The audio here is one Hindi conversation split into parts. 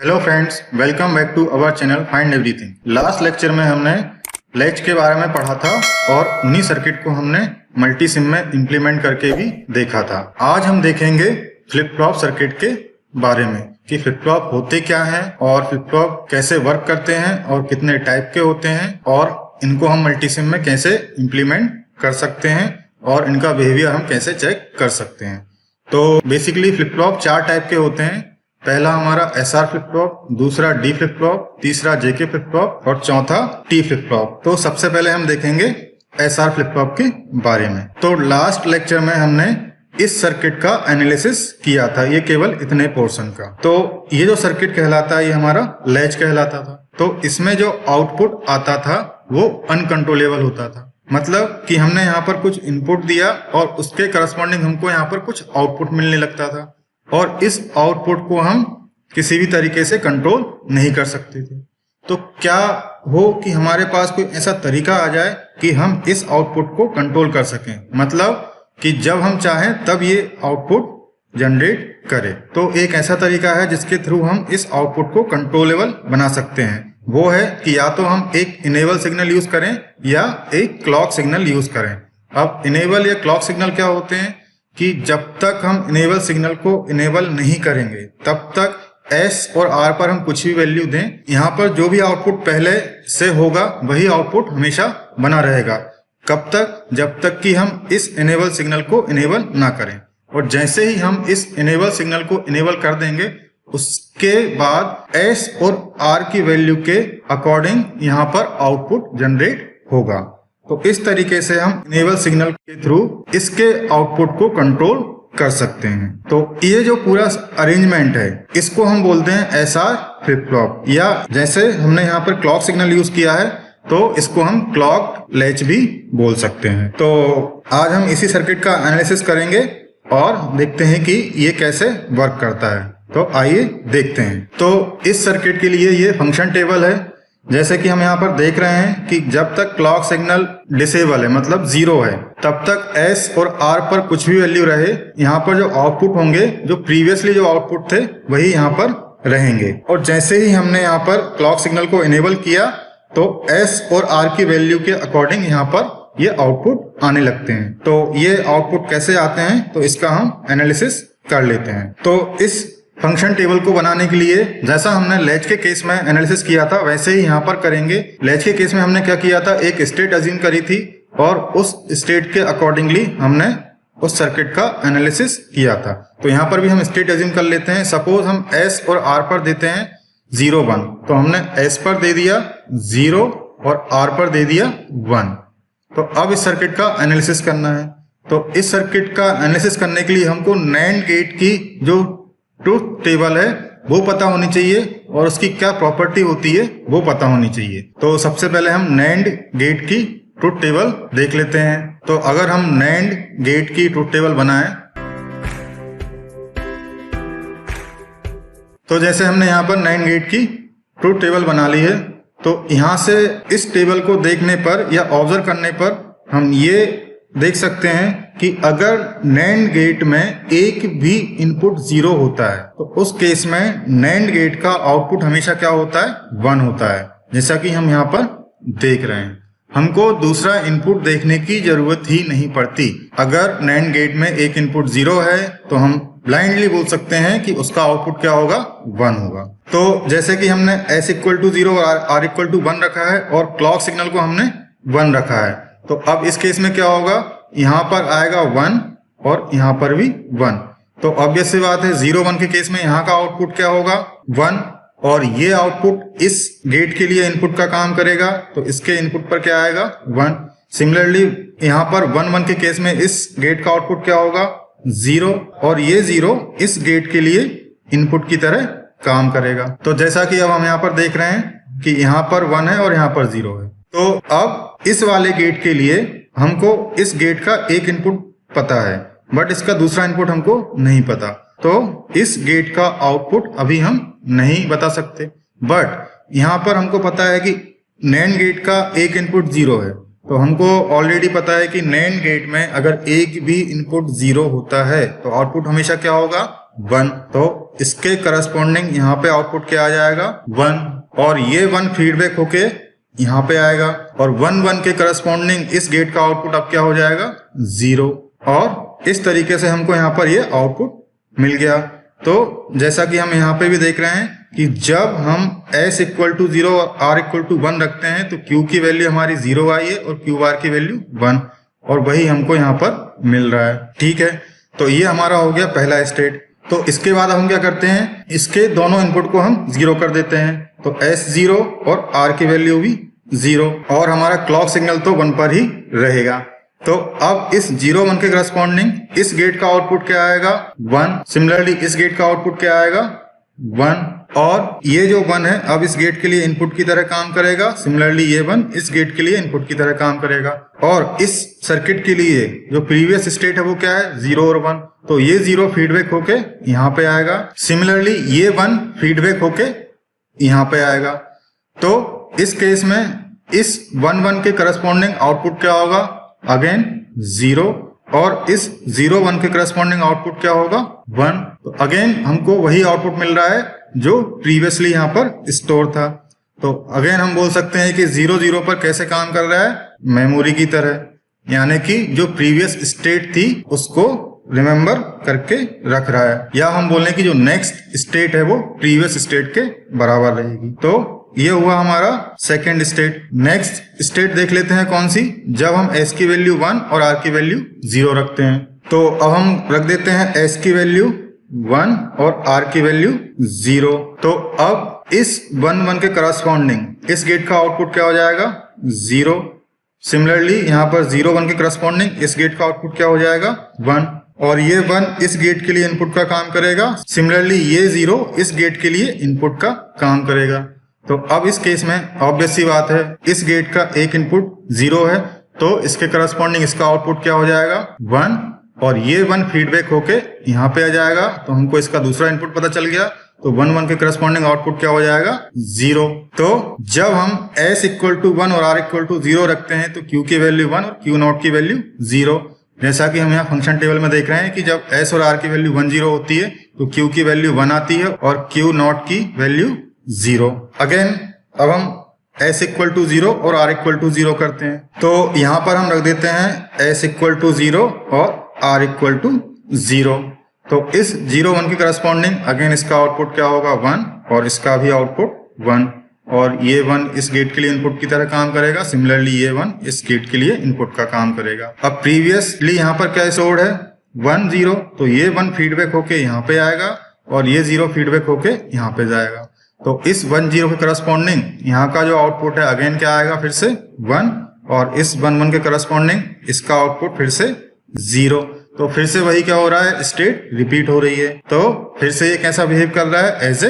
Hello friends, welcome back to our channel find everything. Last lecture में हमने लैच के बारे में पढ़ा था और उन्हीं सर्किट को हमने मल्टी सिम में इंप्लीमेंट करके भी देखा था। आज हम देखेंगे फ्लिप फ्लॉप सर्किट के बारे में कि फ्लिप फ्लॉप होते क्या हैं और फ्लिप फ्लॉप कैसे वर्क करते हैं और कितने टाइप के होते हैं और इनको हम मल्टी सिम में कैसे इंप्लीमेंट कर सकते हैं और इनका बिहेवियर हम कैसे चेक कर सकते हैं। तो बेसिकली फ्लिप फ्लॉप चार टाइप के होते हैं। पहला हमारा एसआर फ्लिप फ्लॉप, दूसरा डी फ्लिप फ्लॉप, तीसरा जेके फ्लिप फ्लॉप और चौथा टी फ्लिप फ्लॉप। तो सबसे पहले हम देखेंगे एसआर फ्लिप फ्लॉप के बारे में। तो लास्ट लेक्चर में हमने इस सर्किट का एनालिसिस किया था, ये केवल इतने पोर्शन का। तो ये जो सर्किट कहलाता है ये हमारा लैच कहलाता था। तो इसमें जो आउटपुट आता था वो अनकंट्रोलेबल होता था, मतलब कि हमने यहाँ पर कुछ इनपुट दिया और उसके करस्पॉन्डिंग हमको यहाँ पर कुछ आउटपुट मिलने लगता था और इस आउटपुट को हम किसी भी तरीके से कंट्रोल नहीं कर सकते थे। तो क्या हो कि हमारे पास कोई ऐसा तरीका आ जाए कि हम इस आउटपुट को कंट्रोल कर सकें, मतलब कि जब हम चाहें तब ये आउटपुट जनरेट करे। तो एक ऐसा तरीका है जिसके थ्रू हम इस आउटपुट को कंट्रोलेबल बना सकते हैं। वो है कि या तो हम एक इनेबल सिग्नल यूज करें या एक क्लॉक सिग्नल यूज करें। अब इनेबल या क्लॉक सिग्नल क्या होते हैं कि जब तक हम इनेबल सिग्नल को इनेबल नहीं करेंगे तब तक एस और आर पर हम कुछ भी वैल्यू दें, यहाँ पर जो भी आउटपुट पहले से होगा वही आउटपुट हमेशा बना रहेगा। कब तक? जब तक कि हम इस इनेबल सिग्नल को इनेबल ना करें। और जैसे ही हम इस इनेबल सिग्नल को इनेबल कर देंगे उसके बाद एस और आर की वैल्यू के अकॉर्डिंग यहाँ पर आउटपुट जनरेट होगा। तो इस तरीके से हम इनेबल सिग्नल के थ्रू इसके आउटपुट को कंट्रोल कर सकते हैं। तो ये जो पूरा अरेंजमेंट है इसको हम बोलते हैं एसआर फ्लिप फ्लॉप, या जैसे हमने यहाँ पर क्लॉक सिग्नल यूज किया है तो इसको हम क्लॉक लैच भी बोल सकते हैं। तो आज हम इसी सर्किट का एनालिसिस करेंगे और देखते हैं कि ये कैसे वर्क करता है। तो आइए देखते हैं। तो इस सर्किट के लिए ये फंक्शन टेबल है। जैसे कि हम यहाँ पर देख रहे हैं कि जब तक क्लॉक सिग्नल डिसेबल है, मतलब 0 है, तब तक एस और आर पर कुछ भी वैल्यू रहे, यहाँ पर जो आउटपुट होंगे, जो प्रीवियसली जो आउटपुट थे वही यहाँ पर रहेंगे। और जैसे ही हमने यहाँ पर क्लॉक सिग्नल को इनेबल किया तो एस और आर की वैल्यू के अकॉर्डिंग यहाँ पर ये आउटपुट आने लगते हैं। तो ये आउटपुट कैसे आते हैं तो इसका हम एनालिसिस कर लेते हैं। तो इस फंक्शन टेबल को बनाने के लिए जैसा हमने लैच के केस में एनालिसिस किया था वैसे ही यहाँ पर करेंगे। लैच के केस में हमने क्या किया था, एक स्टेट अज्यूम करी थी और उस स्टेट के अकॉर्डिंगली हमने उस सर्किट का एनालिसिस किया था। तो यहाँ पर भी हम स्टेट अज्यूम कर लेते हैं। सपोज हम एस और आर पर देते हैं 0 1, तो हमने एस पर दे दिया 0 और आर पर दे दिया 1। तो अब इस सर्किट का एनालिसिस करना है। तो इस सर्किट का एनालिसिस करने के लिए हमको नैंड गेट की जो ट्रूथ टेबल है वो पता होनी चाहिए और उसकी क्या प्रॉपर्टी होती है वो पता होनी चाहिए। तो सबसे पहले हम नैंड गेट की ट्रूथ टेबल देख लेते हैं। तो अगर हम नैंड गेट की ट्रूथ टेबल बनाएं तो जैसे हमने यहाँ पर नैंड गेट की ट्रूथ टेबल बना ली है, तो यहाँ से इस टेबल को देखने पर या ऑब्जर्व करने पर हम ये देख सकते हैं कि अगर नैंड गेट में एक भी इनपुट 0 होता है तो उस केस में नैंड गेट का आउटपुट हमेशा क्या होता है, 1 होता है, जैसा कि हम यहाँ पर देख रहे हैं। हमको दूसरा इनपुट देखने की जरूरत ही नहीं पड़ती। अगर नैंड गेट में एक इनपुट 0 है तो हम ब्लाइंडली बोल सकते हैं कि उसका आउटपुट क्या होगा, 1 होगा। तो जैसे कि हमने s = 0 और r = 1 रखा है और क्लॉक सिग्नल को हमने 1 रखा है, तो अब इस केस में क्या होगा, यहाँ पर आएगा 1 और यहाँ पर भी 1। तो ऑब्वियस सी बात है 0 1 के केस में यहाँ का आउटपुट क्या होगा, 1, और ये आउटपुट इस गेट के लिए इनपुट का काम करेगा तो इसके इनपुट पर क्या आएगा, 1। सिमिलरली यहाँ पर 1 1 के केस में इस गेट का आउटपुट क्या होगा, 0, और ये 0 इस गेट के लिए इनपुट की तरह काम करेगा। तो जैसा कि अब हम यहाँ पर देख रहे हैं कि यहाँ पर 1 है और यहाँ पर 0 है। तो अब इस वाले गेट के लिए हमको इस गेट का एक इनपुट पता है बट इसका दूसरा इनपुट हमको नहीं पता, तो इस गेट का आउटपुट अभी हम नहीं बता सकते। बट यहाँ पर हमको पता है कि नैंड गेट का एक इनपुट 0 है, तो हमको ऑलरेडी पता है कि नैंड गेट में अगर एक भी इनपुट 0 होता है तो आउटपुट हमेशा क्या होगा, 1। तो इसके करस्पॉन्डिंग यहाँ पे आउटपुट क्या आ जाएगा 1, और ये 1 फीडबैक होके यहाँ पे आएगा, और 1 1 के करस्पॉन्डिंग इस गेट का आउटपुट अब क्या हो जाएगा 0, और इस तरीके से हमको यहाँ पर ये आउटपुट मिल गया। तो जैसा कि हम यहाँ पे भी देख रहे हैं कि जब हम s इक्वल टू 0 और r इक्वल टू 1 रखते हैं तो q की वैल्यू हमारी 0 आई है और qr की वैल्यू 1, और वही हमको यहाँ पर मिल रहा है। ठीक है, तो ये हमारा हो गया पहला स्टेट। तो इसके बाद हम क्या करते हैं, इसके दोनों इनपुट को हम 0 कर देते हैं, तो s 0 और r की वैल्यू भी 0, और हमारा क्लॉक सिग्नल तो 1 पर ही रहेगा। तो अब इस 0 1 के करस्पॉन्डिंग इस गेट का आउटपुट क्या आएगा 1, सिमिलरली इस गेट का आउटपुट क्या आएगा 1, और ये जो 1 है अब इस गेट के लिए इनपुट की तरह काम करेगा, सिमिलरली ये 1 इस गेट के लिए इनपुट की तरह काम करेगा। और इस सर्किट के लिए जो प्रीवियस स्टेट है वो क्या है 0 और 1, तो ये 0 फीडबैक होके यहाँ पे आएगा, सिमिलरली ये 1 फीडबैक होके यहाँ पे आएगा। तो इस केस में इस 1 1 के करस्पॉन्डिंग आउटपुट क्या होगा अगेन 0, और इस 0 1 के करस्पॉन्डिंग आउटपुट क्या होगा 1। तो अगेन हमको वही आउटपुट मिल रहा है जो प्रीवियसली यहाँ पर स्टोर था। तो अगेन हम बोल सकते हैं कि 0 0 पर कैसे काम कर रहा है, मेमोरी की तरह, यानी कि जो प्रीवियस स्टेट थी उसको रिमेम्बर करके रख रहा है, या हम बोलें कि जो नेक्स्ट स्टेट है वो प्रीवियस स्टेट के बराबर रहेगी। तो ये हुआ हमारा सेकेंड स्टेट। नेक्स्ट स्टेट देख लेते हैं कौन सी, जब हम s की वैल्यू 1 और r की वैल्यू 0 रखते हैं। तो अब हम रख देते हैं s की वैल्यू 1 और r की वैल्यू 0। तो अब इस 1 1 के करस्पॉन्डिंग इस गेट का आउटपुट क्या हो जाएगा 0, सिमिलरली यहाँ पर 0 1 के करस्पॉन्डिंग इस गेट का आउटपुट क्या हो जाएगा 1, और ये 1 इस गेट के लिए इनपुट का काम करेगा, सिमिलरली ये 0 इस गेट के लिए इनपुट का काम करेगा। तो अब इस केस में ऑब्वियस सी बात है, इस गेट का एक इनपुट 0 है, तो इसके करस्पॉन्डिंग इसका आउटपुट क्या हो जाएगा 1, और ये 1 फीडबैक होके यहाँ पे आ जाएगा। तो हमको इसका दूसरा इनपुट पता चल गया, तो 1 1 के करस्पॉन्डिंग आउटपुट क्या हो जाएगा 0। तो जब हम s इक्वल टू 1 और r इक्वल टू 0 रखते हैं तो q की वैल्यू 1 और q नॉट की वैल्यू 0, जैसा कि हम यहाँ फंक्शन टेबल में देख रहे हैं कि जब s और r की वैल्यू 1 0 होती है तो q की वैल्यू 1 आती है और q नॉट की वैल्यू 0। अगेन अब हम s इक्वल टू 0 और r इक्वल टू 0 करते हैं, तो यहाँ पर हम रख देते हैं s इक्वल टू 0 और r इक्वल टू 0। तो इस 0 1 के करस्पॉन्डिंग अगेन इसका आउटपुट क्या होगा 1 और इसका भी आउटपुट 1, और ये 1 इस गेट के लिए इनपुट की तरह काम करेगा, सिमिलरली ये 1 इस गेट के लिए इनपुट का काम करेगा। अब प्रीवियसली यहाँ पर क्या स्टोर्ड है 1 0, तो ये 1 फीडबैक होके यहाँ पे आएगा और ये 0 फीडबैक होके यहाँ पे जाएगा। तो इस 1 0 के करस्पॉन्डिंग यहाँ का जो आउटपुट है अगेन क्या आएगा फिर से 1, और इस 1 1 के करस्पॉन्डिंग इसका आउटपुट फिर से 0। तो फिर से वही क्या हो रहा है, स्टेट रिपीट हो रही है। तो फिर से ये कैसा बिहेव कर रहा है एज ए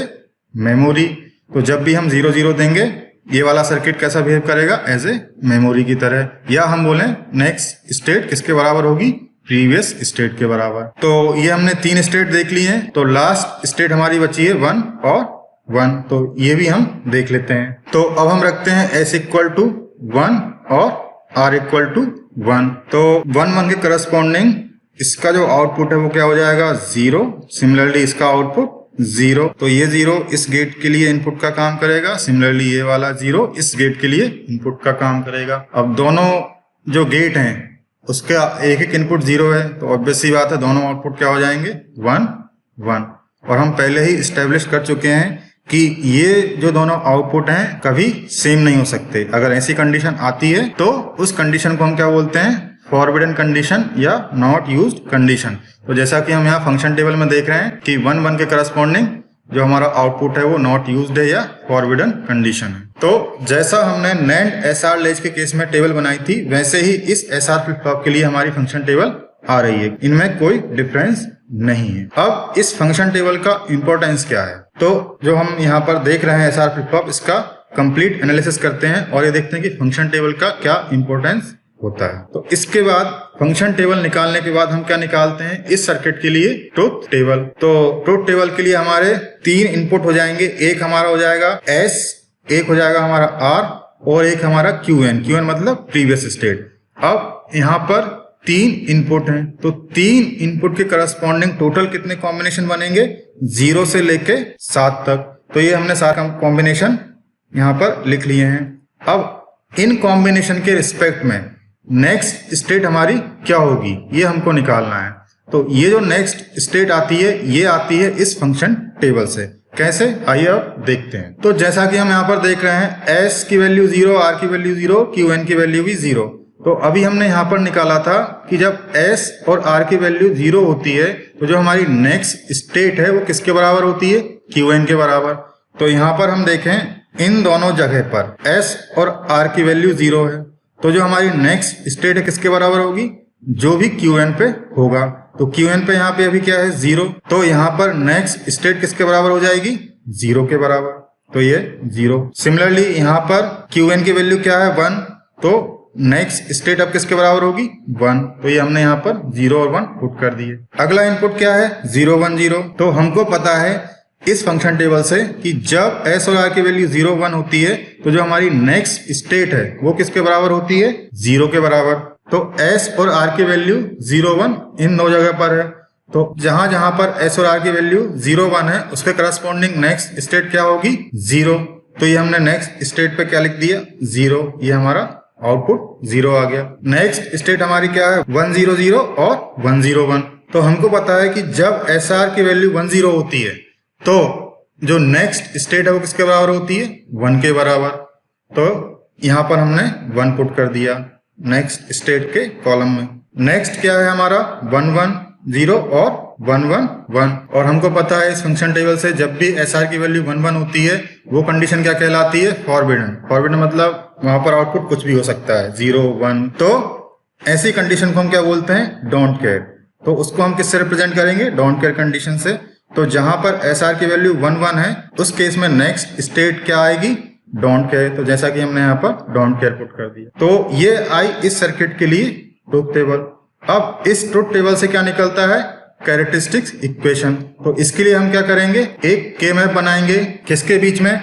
मेमोरी। तो जब भी हम 0 0 देंगे ये वाला सर्किट कैसा बिहेव करेगा एज ए मेमोरी की तरह, या हम बोलें नेक्स्ट स्टेट किसके बराबर होगी प्रीवियस स्टेट के बराबर। तो ये हमने 3 स्टेट देख ली हैं, तो लास्ट स्टेट हमारी बची है 1 और 1, तो ये भी हम देख लेते हैं। तो अब हम रखते हैं s इक्वल टू 1 और r इक्वल टू 1। तो 1 1 के करस्पॉन्डिंग इसका जो आउटपुट है वो क्या हो जाएगा 0, सिमिलरली इसका आउटपुट 0। तो ये 0 इस गेट के लिए इनपुट का काम करेगा, सिमिलरली ये वाला 0 इस गेट के लिए इनपुट का काम करेगा। अब दोनों जो गेट हैं उसका एक एक इनपुट 0 है, तो ऑब्वियस सी बात है दोनों आउटपुट क्या हो जाएंगे 1 1। और हम पहले ही स्टेब्लिश कर चुके हैं कि ये जो दोनों आउटपुट हैं कभी सेम नहीं हो सकते। अगर ऐसी कंडीशन आती है तो उस कंडीशन को हम क्या बोलते हैं फॉरबिडन कंडीशन या नॉट यूज्ड कंडीशन। तो जैसा कि हम यहाँ फंक्शन टेबल में देख रहे हैं कि 1 1 के करस्पॉन्डिंग जो हमारा आउटपुट है वो नॉट यूज्ड है या फॉरबिडन कंडीशन है। तो जैसा हमने नैंड एसआर लेच के केस में टेबल बनाई थी वैसे ही इस एसआर फ्लिप फ्लॉप के लिए हमारी फंक्शन टेबल आ रही है, इनमें कोई डिफरेंस नहीं है। अब इस फंक्शन टेबल का इंपॉर्टेंस क्या है, तो जो हम यहाँ पर देख रहे हैं एसआर फ्लिप फ्लॉप, इसका कंप्लीट एनालिसिस करते हैं और ये देखते हैं कि फंक्शन टेबल का क्या इंपॉर्टेंस होता है। तो इसके बाद फंक्शन टेबल निकालने के बाद हम क्या निकालते हैं इस सर्किट के लिए ट्रुथ टेबल। तो ट्रुथ टेबल के लिए हमारे 3 इनपुट हो जाएंगे, एक हमारा हो जाएगा S, एक हो जाएगा हमारा R और एक हमारा QN मतलब प्रीवियस स्टेट। अब यहाँ पर 3 इनपुट हैं, तो 3 इनपुट के करस्पॉन्डिंग टोटल कितने कॉम्बिनेशन बनेंगे? 0 से लेके 7 तक। तो ये हमने सारा कॉम्बिनेशन यहाँ पर लिख लिए हैं। अब इन कॉम्बिनेशन के रिस्पेक्ट में नेक्स्ट स्टेट हमारी क्या होगी, ये हमको निकालना है। तो ये जो नेक्स्ट स्टेट आती है, ये आती है इस फंक्शन टेबल से। कैसे, आइए अब देखते हैं। तो जैसा कि हम यहाँ पर देख रहे हैं, s की वैल्यू 0, r की वैल्यू 0, qn की वैल्यू भी 0। तो अभी हमने यहाँ पर निकाला था कि जब s और r की वैल्यू 0 होती है तो जो हमारी नेक्स्ट स्टेट है वो किसके बराबर होती है? qn के बराबर। तो यहाँ पर हम देखें, इन दोनों जगह पर s और r की वैल्यू 0 है, तो जो हमारी नेक्स्ट स्टेट है किसके बराबर होगी? जो भी qn पे होगा। तो qn पे यहाँ पे अभी क्या है? 0। तो यहाँ पर नेक्स्ट स्टेट किसके बराबर हो जाएगी? 0 के बराबर। तो ये 0। सिमिलरली यहाँ पर qn की वैल्यू क्या है? 1। तो नेक्स्ट स्टेट अब किसके बराबर होगी? 1। तो ये हमने यहाँ पर 0 और 1 पुट कर दिए। अगला इनपुट क्या है? 0 1 0। तो हमको पता है इस फंक्शन टेबल से कि जब s और r की वैल्यू 0 1 होती है तो जो हमारी नेक्स्ट स्टेट है वो किसके बराबर होती है? 0 के बराबर। तो s और r की वैल्यू 0 1 इन दो जगह पर है। तो जहां जहां पर s और r की वैल्यू 0 1 है उसके करस्पॉन्डिंग नेक्स्ट स्टेट क्या होगी? 0। तो ये हमने नेक्स्ट स्टेट पे क्या लिख दिया? 0। ये हमारा आउटपुट 0 आ गया। नेक्स्ट स्टेट हमारी क्या है? 1 0 0 और 1 0 1। तो हमको पता है कि जब SR की वैल्यू 1 0 होती है तो जो नेक्स्ट स्टेट है वो किसके बराबर होती है? 1 के बराबर। तो यहां पर हमने 1 पुट कर दिया नेक्स्ट स्टेट के कॉलम में। नेक्स्ट क्या है हमारा? 1 1 0 और 1 1 1। और हमको पता है इस फंक्शन टेबल से जब भी SR की वैल्यू 1 1 होती है वो कंडीशन क्या कहलाती है? फॉरबिडन। फॉरबिडन मतलब वहां पर आउटपुट कुछ भी हो सकता है, 0 1। तो ऐसी कंडीशन को हम क्या बोलते हैं? Don't care. तो उसको हम किससे रिप्रेजेंट करेंगे? डोंट केयर कंडीशन से। तो जहां पर SR की वैल्यू 1 1 है उस केस में नेक्स्ट स्टेट क्या आएगी? Don't care. तो जैसा कि हमने यहाँ पर डोंट केयर पुट कर दिया। तो ये आई इस सर्किट के लिए ट्रुथ टेबल। अब इस ट्रुथ टेबल से क्या निकलता है? Characteristics equation. तो इसके लिए हम क्या करेंगे? एक के मैप बनाएंगे। किसके बीच में?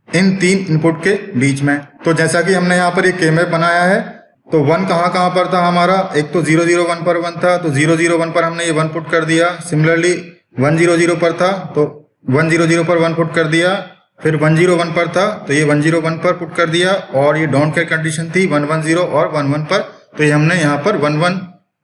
इन 3 इनपुट के बीच में। तो जैसा कि हमने यहाँ पर एक के मैप बनाया है, तो 1 कहाँ पर था हमारा? एक तो 0 0 1 पर 1 था, तो 0 0 1 पर हमने ये 1 पुट कर दिया। सिमिलरली 1 0 0 पर था तो 1 0 0 पर 1 पुट कर दिया। फिर 1 0 1 पर था तो ये 1 0 1 पर पुट कर दिया। और ये डोंट केयर कंडीशन थी 1 1 0 और 1 1 पर, तो ये हमने यहाँ पर 1 1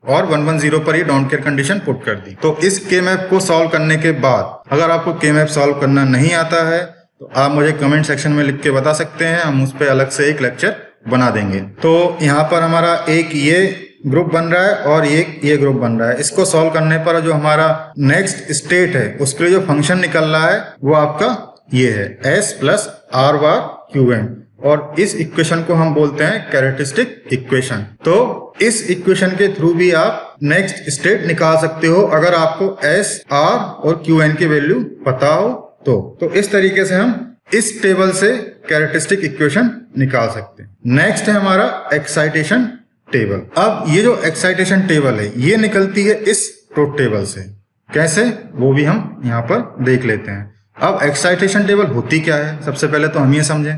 और 1 1 0 पर ये डोंट केयर कंडीशन पुट कर दी। तो इस के मैप को सॉल्व करने के बाद अगर आपको के मैप सॉल्व करना नहीं आता है तो आप मुझे कमेंट सेक्शन में लिख के बता सकते हैं, हम उस पर अलग से एक लेक्चर बना देंगे। तो यहाँ पर हमारा एक ये ग्रुप बन रहा है और ये ग्रुप बन रहा है। इसको सॉल्व करने पर जो हमारा नेक्स्ट स्टेट है उसके लिए जो फंक्शन निकल रहा है वो आपका ये है s plus are bar qn। और इस इक्वेशन को हम बोलते हैं कैरेक्टरिस्टिक इक्वेशन। तो इस इक्वेशन के थ्रू भी आप नेक्स्ट स्टेट निकाल सकते हो अगर आपको s, r और qn की वैल्यू पता हो तो इस तरीके से हम इस टेबल से कैरेक्टरिस्टिक इक्वेशन निकाल सकते हैं। नेक्स्ट है हमारा एक्साइटेशन टेबल। अब ये जो एक्साइटेशन टेबल है ये निकलती है इस ट्रुथ टेबल से। कैसे, वो भी हम यहाँ पर देख लेते हैं। अब एक्साइटेशन टेबल होती क्या है सबसे पहले तो हम ये समझें।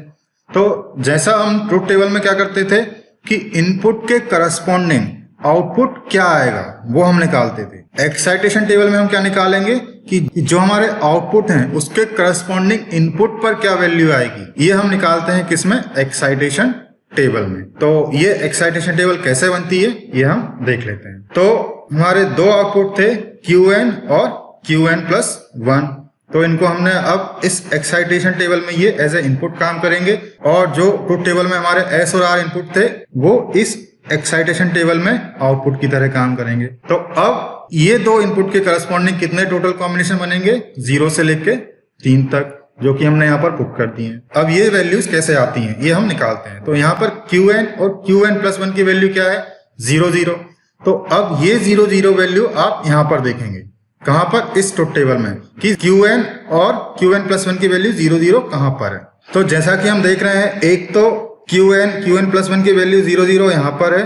तो जैसा हम ट्रुथ टेबल में क्या करते थे कि इनपुट के करस्पॉन्डिंग आउटपुट क्या आएगा वो हम निकालते थे। एक्साइटेशन टेबल में हम क्या निकालेंगे कि जो हमारे आउटपुट हैं उसके करस्पॉन्डिंग इनपुट पर क्या वैल्यू आएगी, ये हम निकालते हैं किसमें? एक्साइटेशन टेबल में। तो ये एक्साइटेशन टेबल कैसे बनती है ये हम देख लेते हैं। तो हमारे 2 आउटपुट थे qn और qn प्लस 1। तो इनको हमने अब इस एक्साइटेशन टेबल में ये एज ए इनपुट काम करेंगे और जो ट्रुथ टेबल में हमारे s और r इनपुट थे वो इस एक्साइटेशन टेबल में आउटपुट की तरह काम करेंगे। तो अब ये 2 इनपुट के करस्पॉन्डिंग कितने टोटल कॉम्बिनेशन बनेंगे? 0 से लेके 3 तक, जो कि हमने यहाँ पर पुट कर दी हैं। अब ये वैल्यूज कैसे आती हैं ये हम निकालते हैं। तो यहाँ पर qn और qn प्लस 1 की वैल्यू क्या है? 0 0। तो अब ये 0 0 वैल्यू आप यहाँ पर देखेंगे कहां पर? इस ट्रुथ टेबल में कि qn और qn प्लस 1 की वैल्यू 0 0 कहां पर है। तो जैसा कि हम देख रहे हैं एक तो qn प्लस 1 की वैल्यू 0 0 यहां पर है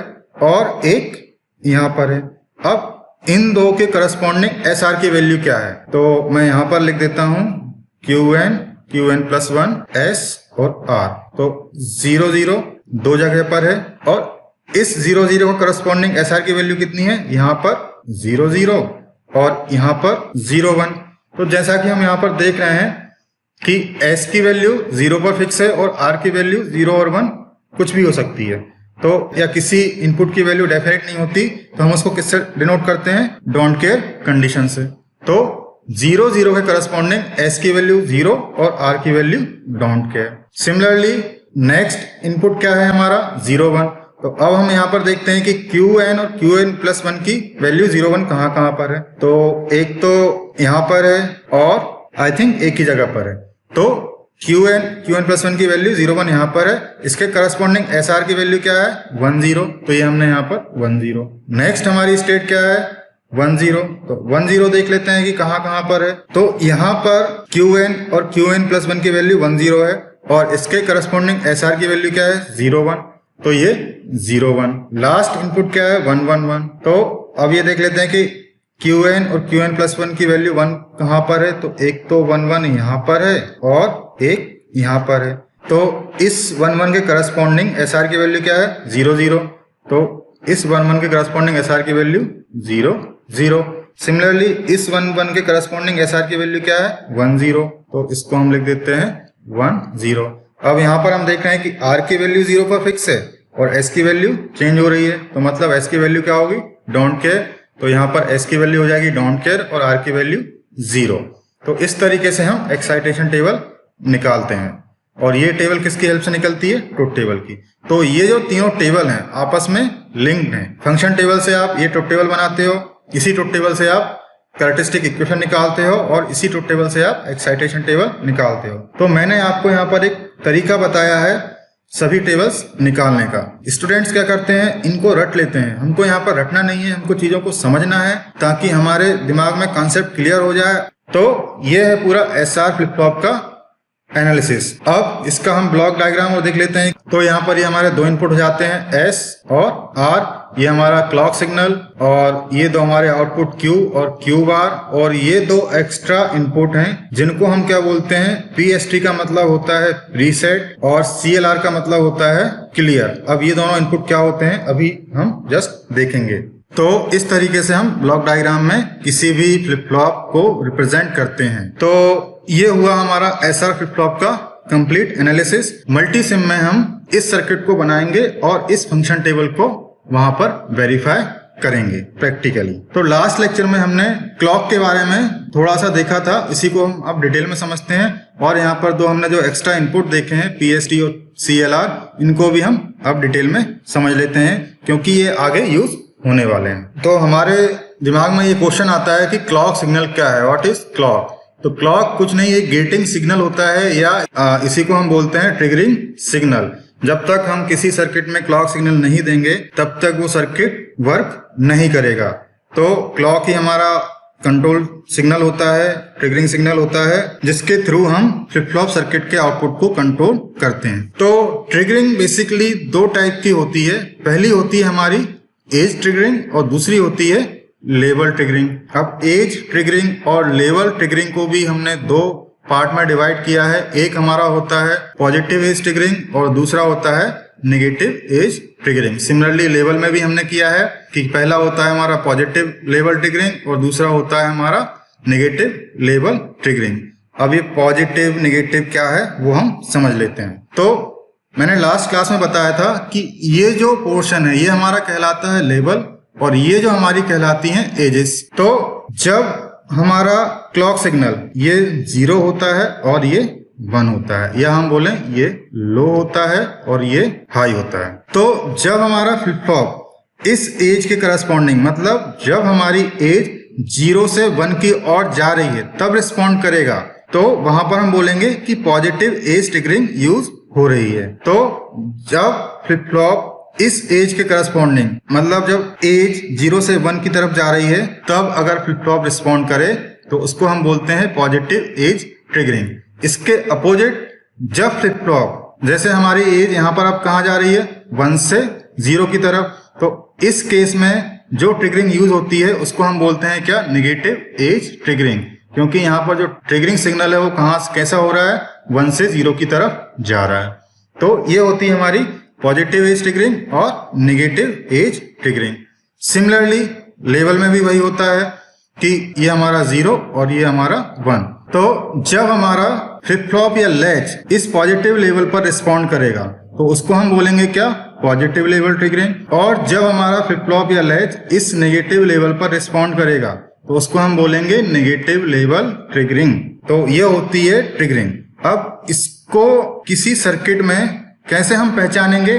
और एक यहां पर है। अब इन दो के करस्पॉन्डिंग SR की वैल्यू क्या है? तो मैं यहां पर लिख देता हूं qn प्लस 1 s और r। तो 0 0 दो जगह पर है और इस 0 0 का करस्पॉन्डिंग SR की वैल्यू कितनी है? यहाँ पर 0 0 और यहाँ पर 0 1। तो जैसा कि हम यहाँ पर देख रहे हैं कि S की वैल्यू 0 पर फिक्स है और R की वैल्यू 0 और 1 कुछ भी हो सकती है। तो या किसी इनपुट की वैल्यू डेफिनेट नहीं होती, तो हम उसको किससे डिनोट करते हैं? डोंट केयर कंडीशन से। तो 0 0 के करस्पॉन्डिंग S की वैल्यू 0 और R की value don't care. Similarly next input क्या है हमारा? 0 1। तो अब हम यहाँ पर देखते हैं कि Qn और Qn+1 की वैल्यू 0 1 कहाँ पर है। तो एक तो यहाँ पर है और आई थिंक एक ही जगह पर है। तो Qn+1 की वैल्यू 0 1 यहाँ पर है। इसके करस्पॉन्डिंग SR की वैल्यू क्या है? 1 0। तो ये हमने यहाँ पर 1 0। नेक्स्ट हमारी स्टेट क्या है? 1 0। तो 1 0 देख लेते हैं कि कहाँ पर है। तो यहाँ पर Qn और Qn+1 की वैल्यू 1 0 है और इसके करस्पॉन्डिंग SR की वैल्यू क्या है? 0 1। तो ये 0 1। लास्ट इनपुट क्या है? 1 1 1। तो अब ये देख लेते हैं कि Qn और Qn+1 की वैल्यू 1 कहाँ पर है। तो एक तो 1 1 यहाँ पर है और एक यहाँ पर है। तो इस 1 1 के करस्पॉन्डिंग SR की वैल्यू क्या है? 0 0। तो इस 1 1 के करस्पॉन्डिंग SR की वैल्यू 0 0। सिमिलरली इस 1 1 के करस्पॉन्डिंग SR की वैल्यू क्या है? 1 0। तो इसको हम लिख देते हैं 1 0। अब यहाँ पर हम देख रहे हैं कि R की वैल्यू 0 पर फिक्स है और S की वैल्यू चेंज हो रही है। तो मतलब S की वैल्यू क्या होगी? Don't care. तो यहाँ पर S की वैल्यू हो जाएगी डोंट केयर और R की वैल्यू 0। तो इस तरीके से हम एक्साइटेशन टेबल निकालते हैं और ये टेबल किसकी हेल्प से निकलती है? ट्रुथ टेबल की। तो ये जो तीनों टेबल हैं आपस में लिंक्ड हैं। फंक्शन टेबल से आप ये ट्रुथ टेबल बनाते हो, इसी ट्रुथ टेबल से आप कैरेक्टरिस्टिक इक्वेशन निकालते हो और इसी ट्रुथ टेबल से आप एक्साइटेशन टेबल निकालते हो। तो मैंने आपको यहाँ पर एक तरीका बताया है सभी टेबल्स निकालने का। स्टूडेंट्स क्या करते हैं? इनको रट लेते हैं। हमको यहाँ पर रटना नहीं है, हमको चीजों को समझना है ताकि हमारे दिमाग में कॉन्सेप्ट क्लियर हो जाए। तो ये है पूरा SR फ्लिप फ्लॉप का एनालिसिस। अब इसका हम ब्लॉक डायग्राम और देख लेते हैं। तो यहाँ पर ये हमारे दो इनपुट हो जाते हैं S और R। ये हमारा क्लॉक सिग्नल और ये दो हमारे आउटपुट Q और Q बार और ये दो एक्स्ट्रा इनपुट हैं जिनको हम क्या बोलते हैं? PST का मतलब होता है प्रीसेट और CLR का मतलब होता है क्लियर। अब ये दोनों इनपुट क्या होते हैं अभी हम जस्ट देखेंगे। तो इस तरीके से हम ब्लॉक डायग्राम में किसी भी फ्लिप फ्लॉप को रिप्रेजेंट करते हैं। तो ये हुआ हमारा SR फ्लिप फ्लॉप का कंप्लीट एनालिसिस। मल्टी सिम में हम इस सर्किट को बनाएंगे और इस फंक्शन टेबल को वहां पर वेरीफाई करेंगे प्रैक्टिकली। तो लास्ट लेक्चर में हमने क्लॉक के बारे में थोड़ा सा देखा था, इसी को हम अब डिटेल में समझते हैं। और यहाँ पर दो हमने जो एक्स्ट्रा इनपुट देखे हैं PST और CLR, इनको भी हम अब डिटेल में समझ लेते हैं क्योंकि ये आगे यूज होने वाले हैं। तो हमारे दिमाग में ये क्वेश्चन आता है कि क्लॉक सिग्नल क्या है? What is clock? तो क्लॉक कुछ नहीं, एक गेटिंग सिग्नल होता है या इसी को हम बोलते हैं ट्रिगरिंग सिग्नल। जब तक हम किसी सर्किट में क्लॉक सिग्नल नहीं देंगे तब तक वो सर्किट वर्क नहीं करेगा। तो क्लॉक ही हमारा कंट्रोल सिग्नल होता है, ट्रिगरिंग सिग्नल होता है, जिसके थ्रू हम फ्लिप फ्लॉप सर्किट के आउटपुट को कंट्रोल करते हैं। तो ट्रिगरिंग बेसिकली दो टाइप की होती है। पहली होती है हमारी एज ट्रिगरिंग और दूसरी होती है लेवल ट्रिगरिंग। अब एज ट्रिगरिंग और लेवल ट्रिगरिंग को भी हमने दो पार्ट में डिवाइड किया है। एक हमारा होता है पॉजिटिव एज ट्रिगरिंग और दूसरा होता है negative edge triggering. Similarly level में भी हमने किया है कि पहला होता है हमारा पॉजिटिव लेवल ट्रिगरिंग और दूसरा होता है हमारा नेगेटिव लेवल ट्रिगरिंग। अब ये पॉजिटिव नेगेटिव क्या है वो हम समझ लेते हैं। तो मैंने लास्ट क्लास में बताया था कि ये जो पोर्शन है ये हमारा कहलाता है लेवल और ये जो हमारी कहलाती हैं एजेस। तो जब हमारा क्लॉक सिग्नल ये 0 होता है और ये 1 होता है, या हम बोलें ये लो होता है और ये हाई होता है, तो जब हमारा फ्लिप फ्लॉप इस एज के करस्पॉन्डिंग, मतलब जब हमारी एज 0 से 1 की ओर जा रही है तब रिस्पॉन्ड करेगा, तो वहां पर हम बोलेंगे कि पॉजिटिव एज ट्रिगरिंग यूज हो रही है। तो जब फ्लिप फ्लॉप इस एज के करस्पॉन्डिंग, मतलब जब एज 0 से 1 की तरफ जा रही है तब अगर फ्लिप फ्लॉप रिस्पॉन्ड करे तो उसको हम बोलते हैं पॉजिटिव एज ट्रिगरिंग। इसके अपोजिट जब फ्लिप फ्लॉप, जैसे हमारी एज यहाँ पर अब कहाँ जा रही है 1 से 0 की तरफ, तो इस केस में जो ट्रिगरिंग यूज होती है उसको हम बोलते हैं क्या? Negative edge triggering. क्योंकि यहाँ पर जो ट्रिगरिंग सिग्नल है वो कहाँ कैसा हो रहा है? 1 से 0 की तरफ जा रहा है। तो ये होती है हमारी पॉजिटिव एज ट्रिगरिंग और negative edge triggering. Similarly level में भी वही होता है कि ये हमारा 0 और ये हमारा 1। तो जब हमारा फ्लिप फ्लॉप या लैच इस पॉजिटिव लेवल पर रिस्पॉन्ड करेगा तो उसको हम बोलेंगे क्या, पॉजिटिव लेवल ट्रिगरिंग। और जब हमारा फ्लिप फ्लॉप या लैच इस नेगेटिव लेवल पर रिस्पॉन्ड करेगा तो उसको हम बोलेंगे नेगेटिव लेवल ट्रिगरिंग। तो ये होती है ट्रिगरिंग। अब इसको किसी सर्किट में कैसे हम पहचानेंगे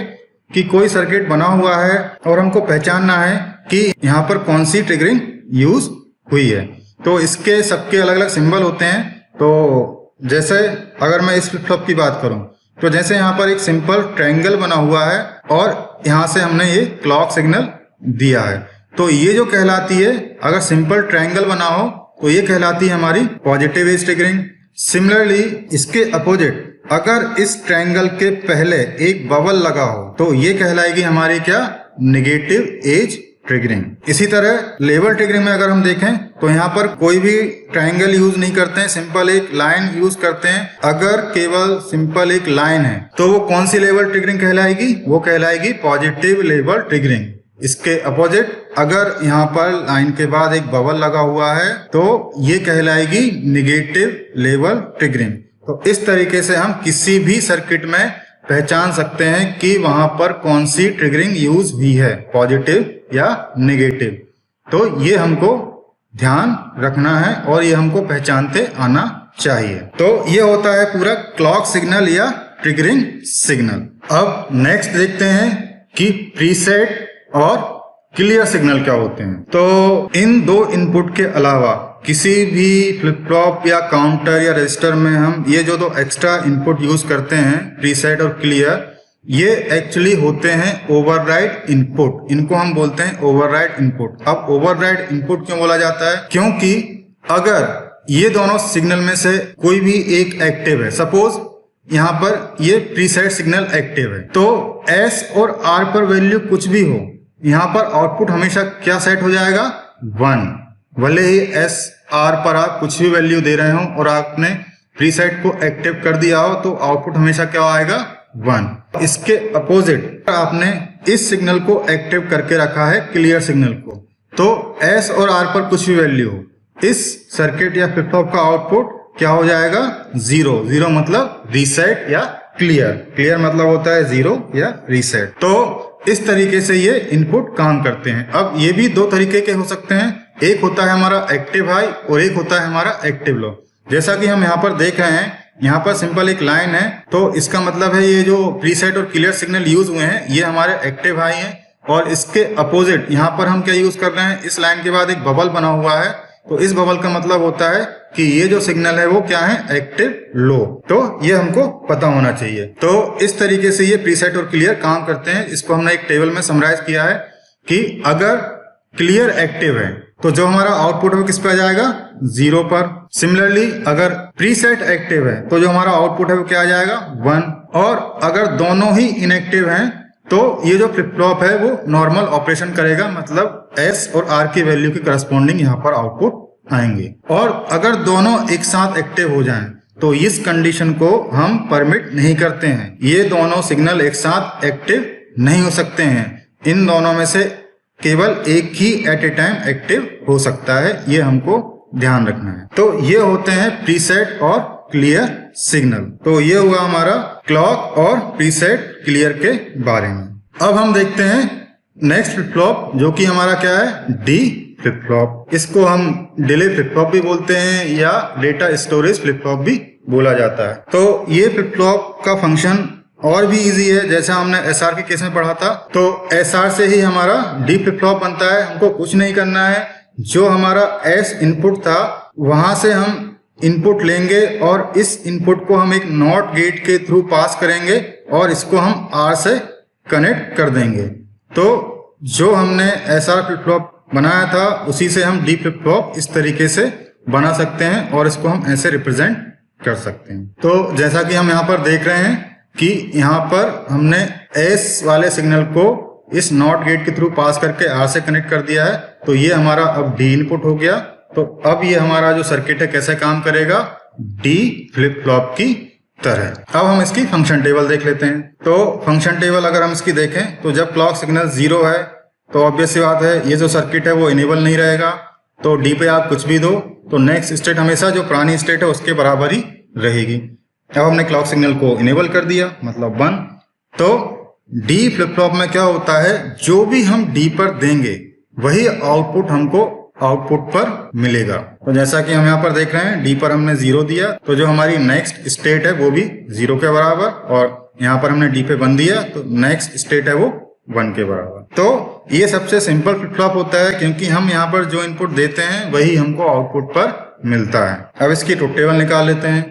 कि कोई सर्किट बना हुआ है और हमको पहचानना है कि यहाँ पर कौन सी ट्रिगरिंग यूज हुई है। तो इसके सबके अलग अलग सिंबल होते हैं। तो जैसे अगर मैं इस फ्लिप फ्लॉप की बात करूं तो जैसे यहाँ पर एक सिंपल ट्रायंगल बना हुआ है और यहाँ से हमने ये क्लॉक सिग्नल दिया है, तो ये जो कहलाती है, अगर सिंपल ट्रायंगल बना हो तो ये कहलाती है हमारी पॉजिटिव एज ट्रिगरिंग। सिमिलरली इसके अपोजिट अगर इस ट्रायंगल के पहले एक बबल लगा हो तो ये कहलाएगी हमारी क्या, नेगेटिव एज ट्रिगरिंग। इसी तरह लेवल ट्रिगरिंग में अगर हम देखें तो यहाँ पर कोई भी ट्रायंगल यूज नहीं करते हैं, सिंपल एक लाइन यूज करते हैं। अगर केवल सिंपल एक लाइन है तो वो कौन सी लेवल ट्रिगरिंग कहलाएगी, वो कहलाएगी पॉजिटिव लेवल ट्रिगरिंग। इसके अपोजिट अगर यहाँ पर लाइन के बाद एक बबल लगा हुआ है तो ये कहलाएगी नेगेटिव लेवल ट्रिगरिंग। तो इस तरीके से हम किसी भी सर्किट में पहचान सकते हैं कि वहां पर कौन सी ट्रिगरिंग यूज हुई है, पॉजिटिव या नेगेटिव। तो ये हमको ध्यान रखना है और ये हमको पहचानते आना चाहिए। तो ये होता है पूरा क्लॉक सिग्नल या ट्रिगरिंग सिग्नल। अब नेक्स्ट देखते हैं कि प्रीसेट और क्लियर सिग्नल क्या होते हैं। तो इन दो इनपुट के अलावा किसी भी फ्लिप फ्लॉप या काउंटर या रजिस्टर में हम ये जो दो एक्स्ट्रा इनपुट यूज करते हैं, प्रीसेट और क्लियर, ये एक्चुअली होते हैं ओवरराइड इनपुट। इनको हम बोलते हैं ओवरराइड इनपुट। अब ओवरराइड इनपुट क्यों बोला जाता है, क्योंकि अगर ये दोनों सिग्नल में से कोई भी एक एक्टिव है, सपोज यहाँ पर ये प्रीसेट सिग्नल एक्टिव है, तो एस और आर पर वैल्यू कुछ भी हो, यहाँ पर आउटपुट हमेशा क्या सेट हो जाएगा, 1। भले ही एस आर पर आप कुछ भी वैल्यू दे रहे हो और आपने प्रीसेट को एक्टिव कर दिया हो तो आउटपुट हमेशा क्या आएगा, 1। इसके अपोजिट आपने इस सिग्नल को एक्टिव करके रखा है क्लियर सिग्नल को, तो एस और आर पर कुछ भी वैल्यू हो, इस सर्किट या फ्लिप फ्लॉप का आउटपुट क्या हो जाएगा, 0। 0 मतलब रीसेट या क्लियर। क्लियर मतलब होता है 0 या रीसेट। तो इस तरीके से ये इनपुट काम करते हैं। अब ये भी दो तरीके के हो सकते हैं, एक होता है हमारा एक्टिव हाई और एक होता है हमारा एक्टिव लो। जैसा कि हम यहाँ पर देख रहे हैं, यहाँ पर सिंपल एक लाइन है, तो इसका मतलब है ये जो प्रीसेट और क्लियर सिग्नल यूज हुए हैं ये हमारे एक्टिव हाई हैं। और इसके अपोजिट यहाँ पर हम क्या यूज कर रहे हैं, इस लाइन के बाद एक बबल बना हुआ है, तो इस बबल का मतलब होता है कि ये जो सिग्नल है वो क्या है, एक्टिव लो। तो ये हमको पता होना चाहिए। तो इस तरीके से ये प्रीसेट और क्लियर काम करते हैं। इसको हमने एक टेबल में समराइज किया है कि अगर क्लियर एक्टिव है तो जो हमारा आउटपुट है वो किस पे आ जाएगा, 0 पर। सिमिलरली अगर प्रीसेट एक्टिव है तो जो हमारा आउटपुट है वो क्या आ जाएगा, 1। और अगर दोनों ही इनएक्टिव हैं तो ये जो फ्लिप फ्लॉप है वो नॉर्मल ऑपरेशन करेगा, मतलब एस और आर की वैल्यू के करस्पॉन्डिंग यहाँ पर आउटपुट आएंगे। और अगर दोनों एक साथ एक्टिव हो जाएं तो इस कंडीशन को हम परमिट नहीं करते हैं। ये दोनों सिग्नल एक साथ एक्टिव नहीं हो सकते हैं, इन दोनों में से केवल एक ही एट ए टाइम एक्टिव हो सकता है, ये हमको ध्यान रखना है। तो ये होते हैं प्रीसेट और क्लियर सिग्नल। तो ये हुआ हमारा क्लॉक और प्रीसेट क्लियर के बारे में। अब हम देखते हैं नेक्स्ट फ्लिप फ्लॉप, जो कि हमारा क्या है, डी फ्लिप फ्लॉप। इसको हम डिले फ्लिप फ्लॉप भी बोलते हैं या डेटा स्टोरेज फ्लिप फ्लॉप भी बोला जाता है। तो ये फ्लिप फ्लॉप का फंक्शन और भी इजी है, जैसा हमने एसआर के केस में पढ़ा था। तो एसआर से ही हमारा डी फ्लिप फ्लॉप बनता है। हमको कुछ नहीं करना है, जो हमारा एस इनपुट था वहां से हम इनपुट लेंगे और इस इनपुट को हम एक नॉट गेट के थ्रू पास करेंगे और इसको हम आर से कनेक्ट कर देंगे। तो जो हमने एसआर फ्लिप फ्लॉप बनाया था उसी से हम डी फ्लिप फ्लॉप इस तरीके से बना सकते हैं और इसको हम ऐसे रिप्रेजेंट कर सकते हैं। तो जैसा कि हम यहाँ पर देख रहे हैं कि यहाँ पर हमने एस वाले सिग्नल को इस नॉट गेट के थ्रू पास करके आर से कनेक्ट कर दिया है, तो ये हमारा अब डी इनपुट हो गया। तो अब ये हमारा जो सर्किट है कैसे काम करेगा, डी फ्लिप फ्लॉप की तरह। अब हम इसकी फंक्शन टेबल देख लेते हैं। तो फंक्शन टेबल अगर हम इसकी देखें तो जब क्लॉक सिग्नल 0 है तो ऑब्वियस सी बात है ये जो सर्किट है वो इनेबल नहीं रहेगा। तो डी पे आप कुछ भी दो तो नेक्स्ट स्टेट हमेशा जो पुरानी स्टेट है उसके बराबर ही रहेगी। अब हमने क्लॉक सिग्नल को इनेबल कर दिया मतलब 1। तो डी फ्लिप फ्लॉप में क्या होता है, जो भी हम डी पर देंगे वही आउटपुट हमको आउटपुट पर मिलेगा। तो जैसा कि हम यहाँ पर देख रहे हैं डी पर हमने 0 दिया तो जो हमारी नेक्स्ट स्टेट है वो भी 0 के बराबर, और यहाँ पर हमने डी पे 1 दिया तो नेक्स्ट स्टेट है वो 1 के बराबर। तो ये सबसे सिंपल फ्लिप फ्लॉप होता है क्योंकि हम यहाँ पर जो इनपुट देते हैं वही हमको आउटपुट पर मिलता है। अब इसकी ट्रुथ टेबल निकाल लेते हैं।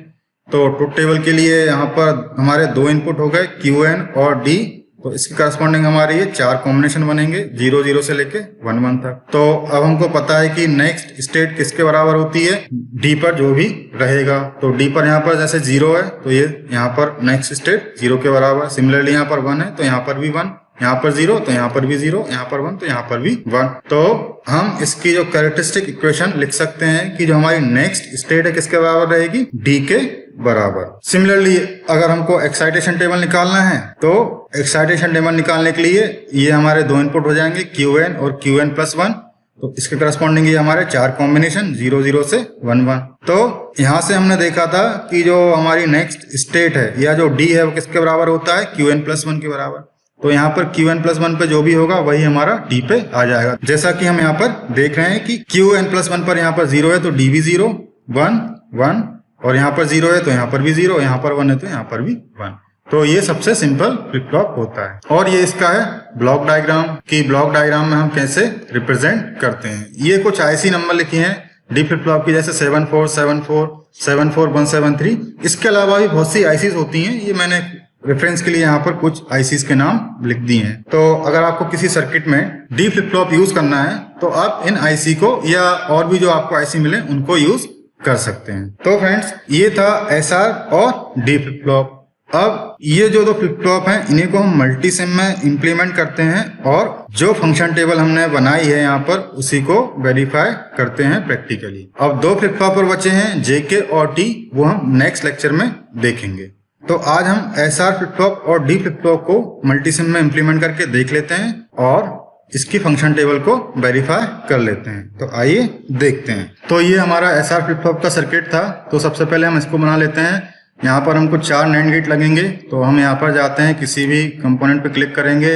तो ट्रुथ टेबल के लिए यहाँ पर हमारे 2 इनपुट हो गए QN और D। तो इसकी करस्पॉन्डिंग हमारे ये 4 कॉम्बिनेशन बनेंगे 0 0 से लेके 1 1 तक। तो अब हमको पता है कि नेक्स्ट स्टेट किसके बराबर होती है, डी पर जो भी रहेगा। तो डी पर यहाँ पर जैसे 0 है तो ये यहाँ पर नेक्स्ट स्टेट 0 के बराबर। सिमिलरली यहाँ पर 1 है तो यहाँ पर भी 1, यहाँ पर 0 तो यहाँ पर भी 0, यहाँ पर 1 तो यहाँ पर भी 1। तो हम इसकी जो कैरेक्टरिस्टिक इक्वेशन लिख सकते हैं कि जो हमारी नेक्स्ट स्टेट है किसके बराबर रहेगी, डी के बराबर। सिमिलरली अगर हमको एक्साइटेशन टेबल निकालना है तो एक्साइटेशन टेबल निकालने के लिए ये हमारे 2 इनपुट हो जाएंगे QN और QN प्लस 1। तो इसके करस्पॉन्डिंग ये हमारे 4 कॉम्बिनेशन 0 0 से 1 1। तो यहाँ से हमने देखा था कि जो हमारी नेक्स्ट स्टेट है या जो डी है वो किसके बराबर होता है, QN प्लस 1 के बराबर। तो यहाँ पर QN प्लस 1 पे जो भी होगा वही हमारा D पे आ जाएगा। जैसा कि हम यहाँ पर देख रहे हैं कि QN प्लस 1 पर यहाँ पर 0 है तो D भी 0 1 1, और यहाँ पर 0 है तो यहाँ पर भी 0, यहाँ पर 1 है तो यहाँ पर भी 1। तो ये सबसे सिंपल फ्लिप फ्लॉप होता है। और ये इसका है ब्लॉक डायग्राम कि ब्लॉक डायग्राम में हम कैसे रिप्रेजेंट करते हैं। ये कुछ IC नंबर लिखे हैं डी फ्लिप फ्लॉप की, जैसे 7474 74173। इसके अलावा भी बहुत सी ICs होती हैं, ये मैंने रेफरेंस के लिए यहाँ पर कुछ ICs के नाम लिख दिए हैं। तो अगर आपको किसी सर्किट में डी फ्लिप फ्लॉप यूज करना है तो आप इन IC को या और भी जो आपको IC मिले उनको यूज कर सकते हैं। तो फ्रेंड्स ये था SR और डी फ्लिप फ्लॉप। अब ये जो 2 फ्लिप फ्लॉप हैं इन्हीं को हम मल्टी सिम में इंप्लीमेंट करते हैं और जो फंक्शन टेबल हमने बनाई है यहाँ पर उसी को वेरीफाई करते हैं प्रैक्टिकली। अब 2 फ्लिप फ्लॉप और बचे हैं JK और T, वो हम नेक्स्ट लेक्चर में देखेंगे। तो आज हम SR फ्लिप फ्लॉप और डी फ्लिप फ्लॉप को मल्टी सिम में इंप्लीमेंट करके देख लेते हैं और इसकी फंक्शन टेबल को वेरीफाई कर लेते हैं। तो आइए देखते हैं। तो ये हमारा SR फ्लिप फ्लॉप का सर्किट था। तो सबसे पहले हम इसको बना लेते हैं। यहाँ पर हमको 4 NAND गेट लगेंगे। तो हम यहाँ पर जाते हैं, किसी भी कंपोनेंट पे क्लिक करेंगे,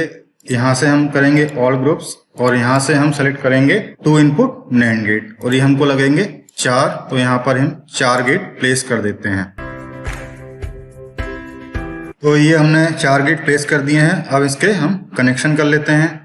यहाँ से हम करेंगे ऑल ग्रुप्स और यहाँ से हम सेलेक्ट करेंगे 2 इनपुट NAND गेट और ये हमको लगेंगे 4। तो यहाँ पर हम 4 गेट प्लेस कर देते हैं। तो ये हमने 4 गेट प्लेस कर दिए हैं। अब इसके हम कनेक्शन कर लेते हैं।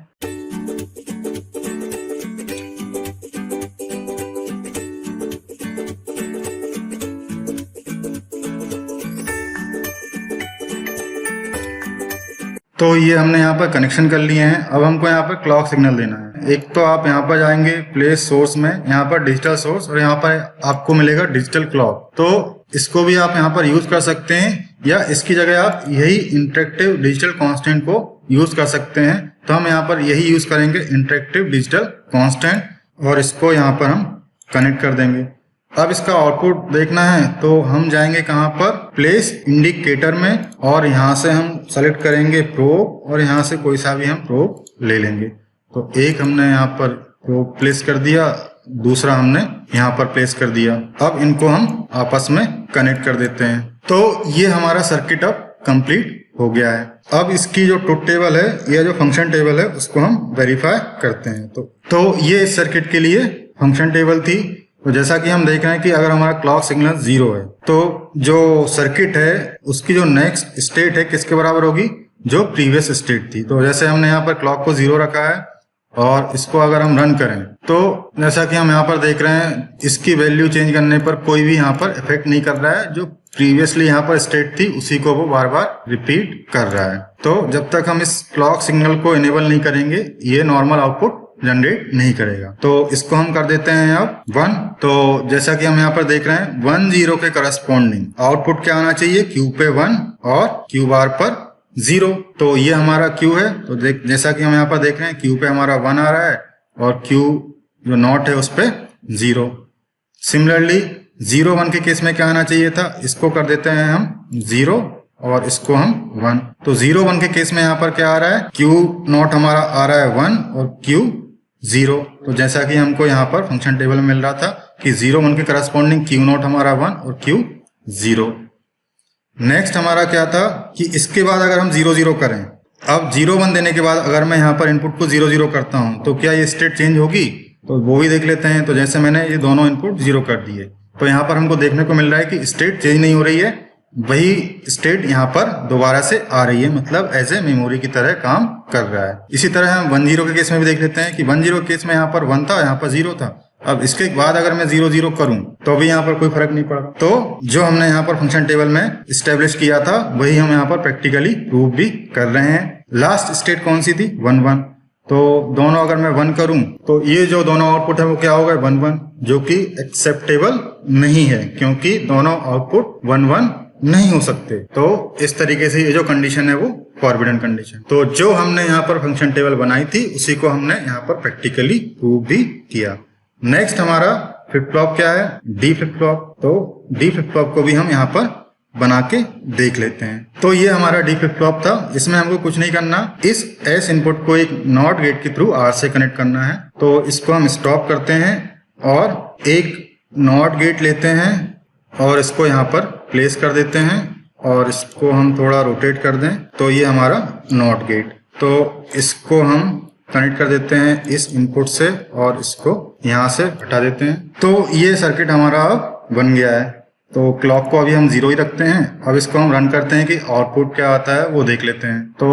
तो ये हमने यहाँ पर कनेक्शन कर लिए हैं। अब हमको यहाँ पर क्लॉक सिग्नल देना है। एक तो आप यहाँ पर जाएंगे प्लेस सोर्स में, यहाँ पर डिजिटल सोर्स और यहाँ पर आपको मिलेगा डिजिटल क्लॉक। तो इसको भी आप यहाँ पर यूज कर सकते हैं या इसकी जगह आप यही इंटरेक्टिव डिजिटल कांस्टेंट को यूज कर सकते हैं। तो हम यहाँ पर यही यूज करेंगे इंटरेक्टिव डिजिटल कांस्टेंट और इसको यहाँ पर हम कनेक्ट कर देंगे। अब इसका आउटपुट देखना है तो हम जाएंगे कहाँ पर, प्लेस इंडिकेटर में और यहाँ से हम सेलेक्ट करेंगे प्रोब और यहाँ से कोई सा भी हम प्रोब ले लेंगे। तो एक हमने यहाँ पर प्रोब प्लेस कर दिया, दूसरा हमने यहाँ पर प्लेस कर दिया। अब इनको हम आपस में कनेक्ट कर देते हैं। तो ये हमारा सर्किट अब कंप्लीट हो गया है। अब इसकी जो ट्रुथ टेबल है या जो फंक्शन टेबल है उसको हम वेरीफाई करते हैं। तो ये इस सर्किट के लिए फंक्शन टेबल थी। तो जैसा कि हम देख रहे हैं कि अगर हमारा क्लॉक सिग्नल 0 है तो जो सर्किट है उसकी जो नेक्स्ट स्टेट है किसके बराबर होगी, जो प्रीवियस स्टेट थी। तो जैसे हमने यहाँ पर क्लॉक को 0 रखा है और इसको अगर हम रन करें तो जैसा कि हम यहाँ पर देख रहे हैं इसकी वैल्यू चेंज करने पर कोई भी यहाँ पर इफेक्ट नहीं कर रहा है। जो प्रीवियसली यहाँ पर स्टेट थी उसी को वो बार बार रिपीट कर रहा है। तो जब तक हम इस क्लॉक सिग्नल को इनेबल नहीं करेंगे ये नॉर्मल आउटपुट जनरेट नहीं करेगा। तो इसको हम कर देते हैं अब 1। तो जैसा कि हम यहाँ पर देख रहे हैं 1 0 के करस्पॉन्डिंग आउटपुट क्या आना चाहिए, Q पे 1 और Q बार पर 0। तो ये हमारा Q है। तो जैसा कि हम यहाँ पर देख रहे हैं Q पे हमारा 1 आ रहा है और Q जो नॉट है उस पे 0। सिमिलरली 0 1 के केस में क्या आना चाहिए था, इसको कर देते हैं हम 0 और इसको हम 1। तो 0 1 के केस में यहाँ पर क्या आ रहा है, Q0 हमारा आ रहा है 1 और Q 0। तो जैसा कि हमको यहाँ पर फंक्शन टेबल में मिल रहा था कि 0 1 के करस्पॉन्डिंग Q0 हमारा 1 और Q 0। नेक्स्ट हमारा क्या था कि इसके बाद अगर हम 0 0 करें, अब 0 1 देने के बाद अगर मैं यहाँ पर इनपुट को 0 0 करता हूँ तो क्या ये स्टेट चेंज होगी, तो वो भी देख लेते हैं। तो जैसे मैंने ये दोनों इनपुट 0 कर दिए तो यहाँ पर हमको देखने को मिल रहा है कि स्टेट चेंज नहीं हो रही है, वही स्टेट यहाँ पर दोबारा से आ रही है, मतलब एज ए मेमोरी की तरह काम कर रहा है। इसी तरह हम 1 0 के केस में भी देख लेते हैं कि 1 0 के केस में यहाँ पर 1 था, यहाँ पर 0 था। अब इसके बाद अगर मैं 0 0 करूं तो भी यहाँ पर कोई फर्क नहीं पड़ा। तो जो हमने यहाँ पर फंक्शन टेबल में स्टेब्लिश किया था वही हम यहाँ पर प्रैक्टिकली प्रूव भी कर रहे हैं। लास्ट स्टेट कौन सी थी, 1 1। तो दोनों अगर मैं 1 करूं तो ये जो दोनों आउटपुट है वो क्या हो गए, 1 1, जो कि एक्सेप्टेबल नहीं है क्योंकि दोनों आउटपुट 1 1 नहीं हो सकते। तो इस तरीके से ये जो कंडीशन है वो फॉरबिडन कंडीशन। तो जो हमने यहाँ पर फंक्शन टेबल बनाई थी उसी को हमने यहाँ पर प्रैक्टिकली प्रूव भी किया। नेक्स्ट हमारा फ्लिप फ्लॉप क्या है, डी फ्लिप फ्लॉप। तो डी फ्लिप फ्लॉप को भी हम यहाँ पर बना के देख लेते हैं। तो ये हमारा डी फ्लिप फ्लॉप था, इसमें हमको कुछ नहीं करना, इस एस इनपुट को एक नॉट गेट के थ्रू आर से कनेक्ट करना है। तो इसको हम स्टॉप करते हैं और एक नॉट गेट लेते हैं और इसको यहाँ पर प्लेस कर देते हैं और इसको हम थोड़ा रोटेट कर दें तो ये हमारा नॉट गेट। तो इसको हम कनेक्ट कर देते हैं इस इनपुट से और इसको यहाँ से हटा देते हैं। तो ये सर्किट हमारा अब बन गया है। तो क्लॉक को अभी हम 0 ही रखते हैं। अब इसको हम रन करते हैं कि आउटपुट क्या आता है वो देख लेते हैं। तो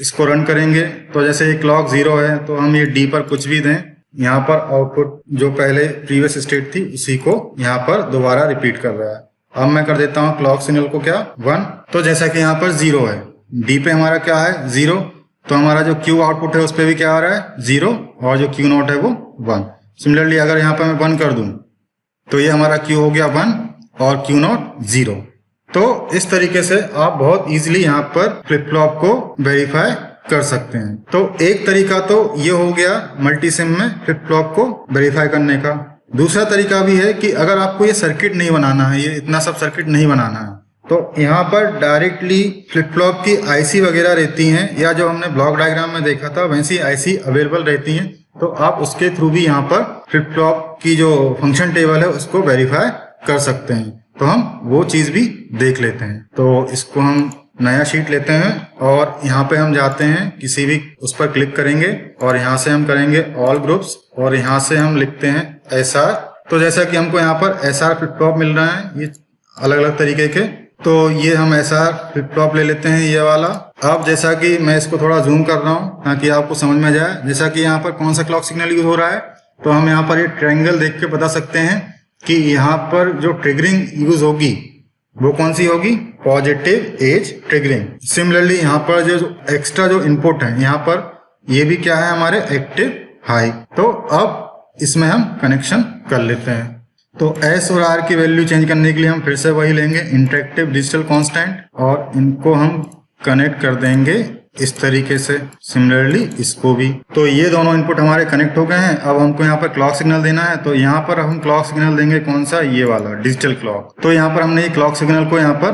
इसको रन करेंगे तो जैसे ये क्लॉक 0 है तो हम ये डी पर कुछ भी दें, यहाँ पर आउटपुट जो पहले प्रीवियस स्टेट थी उसी को यहाँ पर दोबारा रिपीट कर रहा है। अब मैं कर देता हूँ क्लॉक सिग्नल को क्या 1। तो जैसा कि यहाँ पर 0 है, डी पे हमारा क्या है 0, तो हमारा जो Q आउटपुट है उस पर भी क्या आ रहा है 0 और जो Q0 है वो 1। सिमिलरली अगर यहाँ पर मैं 1 कर दूं तो ये हमारा Q हो गया 1 और Q0 0। तो इस तरीके से आप बहुत इजीली यहाँ पर फ्लिप फ्लॉप को वेरीफाई कर सकते हैं। तो एक तरीका तो ये हो गया मल्टी सिम में फ्लिप फ्लॉप को वेरीफाई करने का। दूसरा तरीका भी है कि अगर आपको ये सर्किट नहीं बनाना है, ये इतना सब सर्किट नहीं बनाना है, तो यहाँ पर डायरेक्टली फ्लिप फ्लॉप की आईसी वगैरह रहती हैं या जो हमने ब्लॉक डायग्राम में देखा था वैसी आईसी अवेलेबल रहती हैं। तो आप उसके थ्रू भी यहाँ पर फ्लिप फ्लॉप की जो फंक्शन टेबल है उसको वेरीफाई कर सकते हैं। तो हम वो चीज भी देख लेते हैं। तो इसको हम नया शीट लेते हैं और यहाँ पे हम जाते हैं, किसी भी उस पर क्लिक करेंगे और यहाँ से हम करेंगे ऑल ग्रुप्स और यहाँ से हम लिखते हैं SR। तो जैसा कि हमको यहाँ पर SR फ्लिप फ्लॉप मिल रहा है, ये अलग अलग तरीके के, तो ये हम SR फ्लिप फ्लॉप ले लेते हैं ये वाला। अब जैसा कि मैं इसको थोड़ा जूम कर रहा हूँ ताकि आपको समझ में जाए, जैसा कि यहाँ पर कौन सा क्लॉक सिग्नल यूज हो रहा है, तो हम यहाँ पर ये ट्रायंगल देख के बता सकते हैं कि यहाँ पर जो ट्रिगरिंग यूज होगी वो कौन सी होगी, पॉजिटिव एज ट्रिगरिंग। सिमिलरली यहाँ पर जो एक्स्ट्रा जो इनपुट है यहाँ पर ये भी क्या है हमारे एक्टिव हाई। तो अब इसमें हम कनेक्शन कर लेते हैं। तो एस और आर की वैल्यू चेंज करने के लिए हम फिर से वही लेंगे इंटरेक्टिव डिजिटल कांस्टेंट और इनको हम कनेक्ट कर देंगे इस तरीके से। सिमिलरली इसको भी। तो ये दोनों इनपुट हमारे कनेक्ट हो गए हैं। अब हमको यहाँ पर क्लॉक सिग्नल देना है, तो यहाँ पर हम क्लॉक सिग्नल देंगे कौन सा, ये वाला डिजिटल क्लॉक। तो यहाँ पर हमने ये क्लॉक सिग्नल को यहाँ पर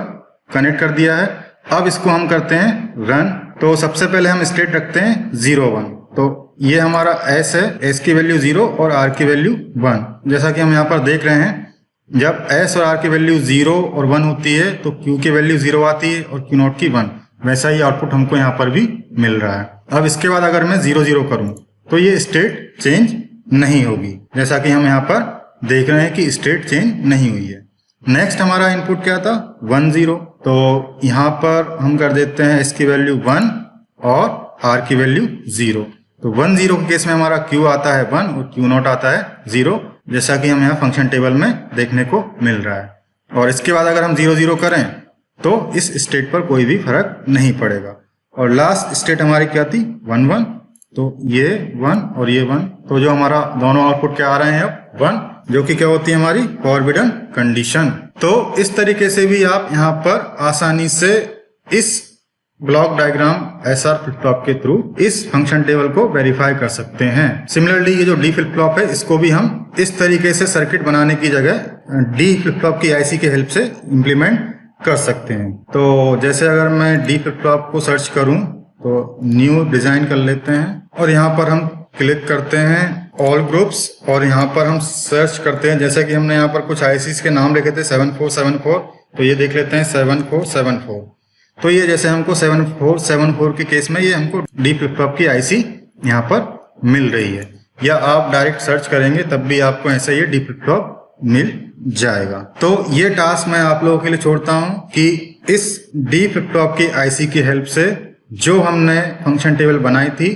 कनेक्ट कर दिया है। अब इसको हम करते हैं रन। तो सबसे पहले हम स्टेट रखते हैं 0 1। तो ये हमारा S है, S की वैल्यू 0 और R की वैल्यू 1। जैसा कि हम यहाँ पर देख रहे हैं जब S और R की वैल्यू 0 और 1 होती है तो Q की वैल्यू 0 आती है और Q0 की 1। वैसा ही आउटपुट हमको यहाँ पर भी मिल रहा है। अब इसके बाद अगर मैं 0 0 करूं तो ये स्टेट चेंज नहीं होगी, जैसा कि हम यहाँ पर देख रहे हैं कि स्टेट चेंज नहीं हुई है। नेक्स्ट हमारा इनपुट क्या था 1 0। तो यहाँ पर हम कर देते हैं S की वैल्यू 1 और R की वैल्यू 0। तो 1 0 के केस में हमारा Q आता है 1 और Q0 आता है 0, जैसा कि हम यहाँ फंक्शन टेबल में देखने को मिल रहा है। और इसके बाद अगर हम 0 0 करें तो इस स्टेट पर कोई भी फर्क नहीं पड़ेगा। और लास्ट स्टेट हमारी क्या थी 1 1। तो ये 1 और ये 1, तो जो हमारा दोनों आउटपुट क्या आ रहे हैं अब 1, जो कि क्या होती है हमारी फॉरबिडन कंडीशन। तो इस तरीके से भी आप यहाँ पर आसानी से इस block diagram SR flip flop के थ्रू इस फंक्शन टेबल को वेरीफाई कर सकते हैं। सिमिलरली ये जो डी फ्लिप फ्लॉप है, इसको भी हम इस तरीके से सर्किट बनाने की जगह डी फ्लिप फ्लॉप की आईसी के हेल्प से इम्प्लीमेंट कर सकते हैं। तो जैसे अगर मैं डी फ्लिप फ्लॉप को सर्च करूं तो न्यू डिजाइन कर लेते हैं और यहाँ पर हम क्लिक करते हैं ऑल ग्रुप्स और यहाँ पर हम सर्च करते हैं। जैसे कि हमने यहाँ पर कुछ आईसीज के नाम लिखे थे 7474, तो ये देख लेते हैं 7474। तो ये जैसे हमको 7474 के केस में ये हमको डी फ्लिप फ्लॉप की आईसी यहाँ पर मिल रही है, या आप डायरेक्ट सर्च करेंगे तब भी आपको ऐसे ये डी फ्लिप फ्लॉप मिल जाएगा। तो ये टास्क मैं आप लोगों के लिए छोड़ता हूँ कि इस डी फ्लिप फ्लॉप की आईसी की हेल्प से जो हमने फंक्शन टेबल बनाई थी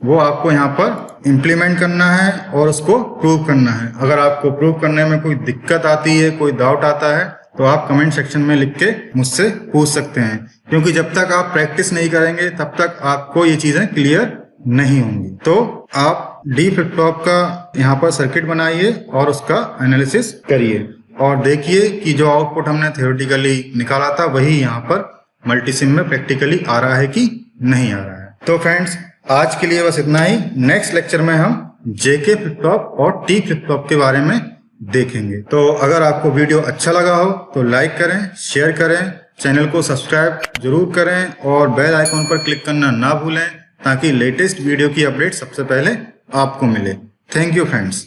वो आपको यहाँ पर इम्प्लीमेंट करना है और उसको प्रूव करना है। अगर आपको प्रूव करने में कोई दिक्कत आती है, कोई डाउट आता है, तो आप कमेंट सेक्शन में लिख के मुझसे पूछ सकते हैं, क्योंकि जब तक आप प्रैक्टिस नहीं करेंगे तब तक आपको ये चीजें क्लियर नहीं होंगी। तो आप डी फ्लिप फ्लॉप का यहाँ पर सर्किट बनाइए और उसका एनालिसिस करिए और देखिए कि जो आउटपुट हमने थ्योरेटिकली निकाला था वही यहाँ पर मल्टीसिम में प्रैक्टिकली आ रहा है कि नहीं आ रहा है। तो फ्रेंड्स, आज के लिए बस इतना ही। नेक्स्ट लेक्चर में हम जेके फ्लिप फ्लॉप और टी फ्लिप फ्लॉप के बारे में देखेंगे। तो अगर आपको वीडियो अच्छा लगा हो तो लाइक करें, शेयर करें, चैनल को सब्सक्राइब जरूर करें और बेल आइकॉन पर क्लिक करना ना भूलें ताकि लेटेस्ट वीडियो की अपडेट सबसे पहले आपको मिले। Thank you friends.